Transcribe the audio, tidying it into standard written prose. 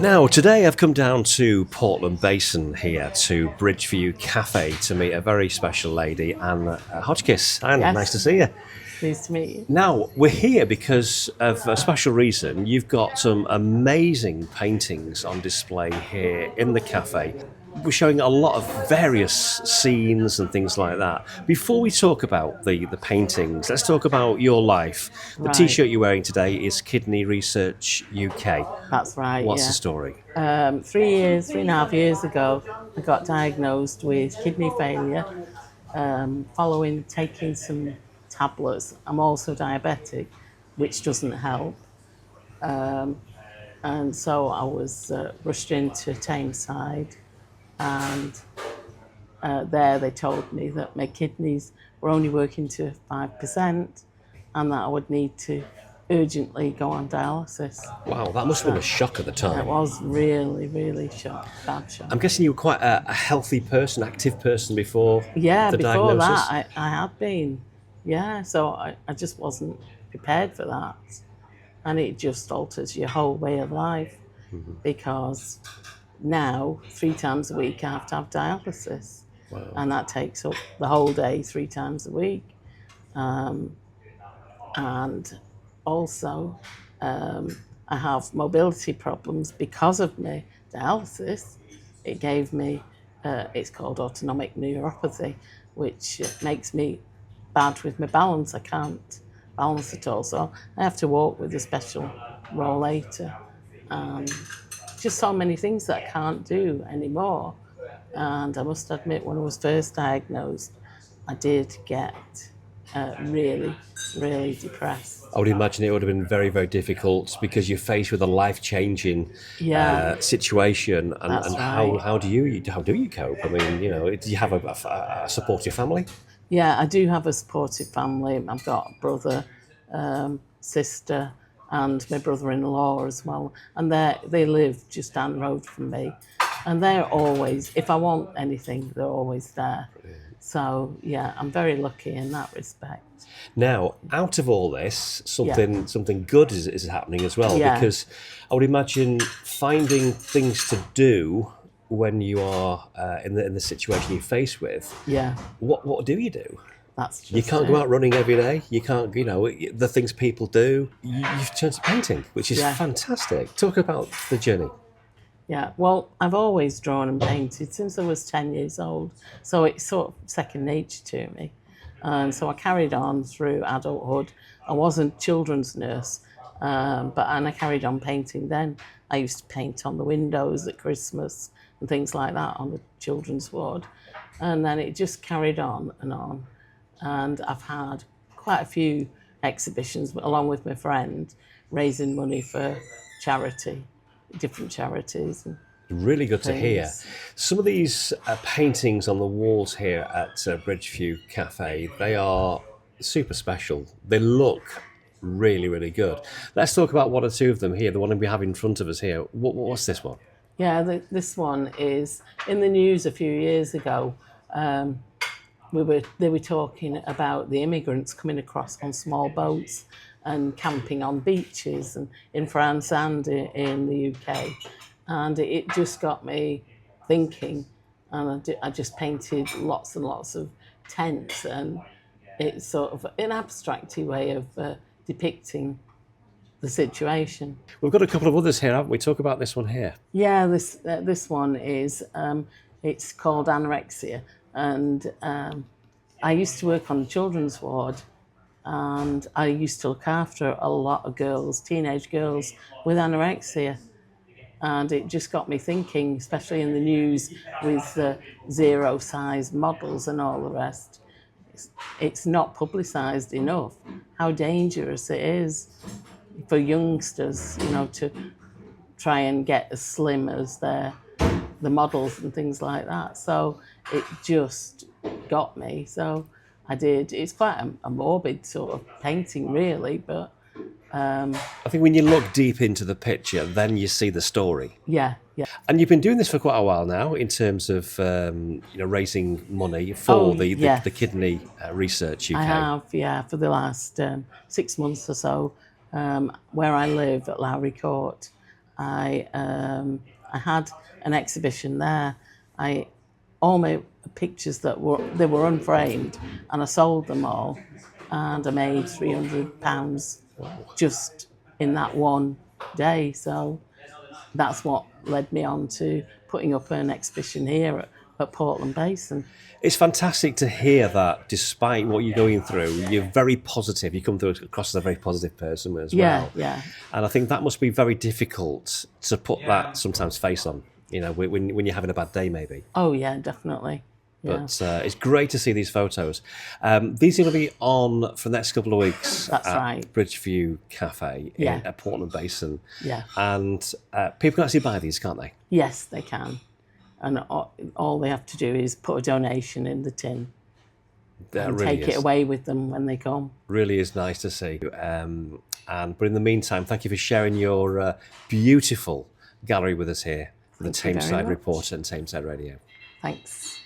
Now, today I've come down to Portland Basin here to Bridgeview Cafe to meet a very special lady, Anne Hotchkiss. Anne, nice to Yes, see you. pleased to meet you. Now, we're here because of a special reason. You've got some amazing paintings on display here in the cafe. We're showing a lot of various scenes and things like that. Before we talk about the paintings, let's talk about your life. The Right, t-shirt you're wearing today is Kidney Research UK. that's right, What's the yeah. story? 3.5 years ago, I got diagnosed with kidney failure following taking some tablets. I'm also diabetic, which doesn't help. And so I was rushed into Tameside, and there they told me that my kidneys were only working to 5% and that I would need to urgently go on dialysis. Wow, that must have been a shock at the It time. was really, really bad shock. I'm guessing you were quite a healthy person, active person before Yeah, the before that, diagnosis. I had been. Yeah, so I just wasn't prepared for that. And it just alters your whole way of life because now, 3 times a week, I have to have dialysis. And that takes up the whole day, 3 times a week. And also, I have mobility problems because of my dialysis. It gave me, it's called autonomic neuropathy, which makes me bad with my balance. I can't balance at all. So I have to walk with a special rollator. Just so many things that I can't do anymore. And I must admit, when I was first diagnosed, I did get really, really depressed. I would imagine it would have been very, very difficult because you're faced with a life-changing Yeah, situation, that's and right. how do you cope? I mean, do you have a supportive family? Yeah, I do have a supportive family. I've got a brother, sister, and my brother-in-law as well. And they live just down the road from me. And they're always, if I want anything, they're always there. So, yeah, I'm very lucky in that respect. Now, out of all this, Yeah, something good is happening as well, yeah, because I would imagine finding things to do when you are in the situation you're faced with. yeah, What do you do? that's You just can't go it. out running every day. You can't, the things people do. You've turned to painting, which is Yeah. fantastic. Talk about the journey. Yeah, well, I've always drawn and painted since I was 10 years old, so it's sort of second nature to me. And so I carried on through adulthood. I wasn't children's nurse, and I carried on painting then. I used to paint on the windows at Christmas and things like that on the children's ward. And then it just carried on and on. And I've had quite a few exhibitions along with my friend raising money for charity, different charities and Really good to hear. things. Some of these paintings on the walls here at Bridgeview Cafe, they are super special. They look really, really good. Let's talk about one or two of them here. The one we have in front of us here. What's this one? Yeah, this one is in the news a few years ago. They were talking about the immigrants coming across on small boats and camping on beaches and in France and in the UK, and it just got me thinking. And I just painted lots and lots of tents, and it's sort of an abstracty way of depicting the situation. We've got a couple of others here, haven't we? Talk about this one here. Yeah, this one is it's called anorexia, and I used to work on the children's ward, and I used to look after a lot of girls, teenage girls with anorexia, and it just got me thinking, especially in the news with the zero size models and all the rest. It's not publicised enough how dangerous it is for youngsters, to try and get as slim as the models and things like that. So it just got me. So I did. It's quite a morbid sort of painting, really, but I think when you look deep into the picture, then you see the story. yeah, yeah. And you've been doing this for quite a while now, in terms of raising money for Oh, the yeah. Kidney Research UK. I have, yeah, for the last 6 months or so, where I live at Lowry Court. I had an exhibition there. All my pictures they were unframed, and I sold them all, and I made £300 just in that one day. So that's what led me on to putting up an exhibition here at Portland Basin. It's fantastic to hear that despite what you're going through, you're very positive. You come through across as a very positive person as well. Yeah. And I think that must be very difficult to put that sometimes face on, when you're having a bad day maybe. Oh, yeah, definitely. Yeah. But it's great to see these photos. These are going to be on for the next couple of weeks That's at right. Bridgeview Cafe at Portland Basin. Yeah. And people can actually buy these, can't they? Yes, they can. And all they have to do is put a donation in the tin and Really take it away with them when they come. Really is nice to see. But in the meantime, thank you for sharing your beautiful gallery with us here, the Thank you very Tameside much. Reporter and Tameside Radio. Thanks.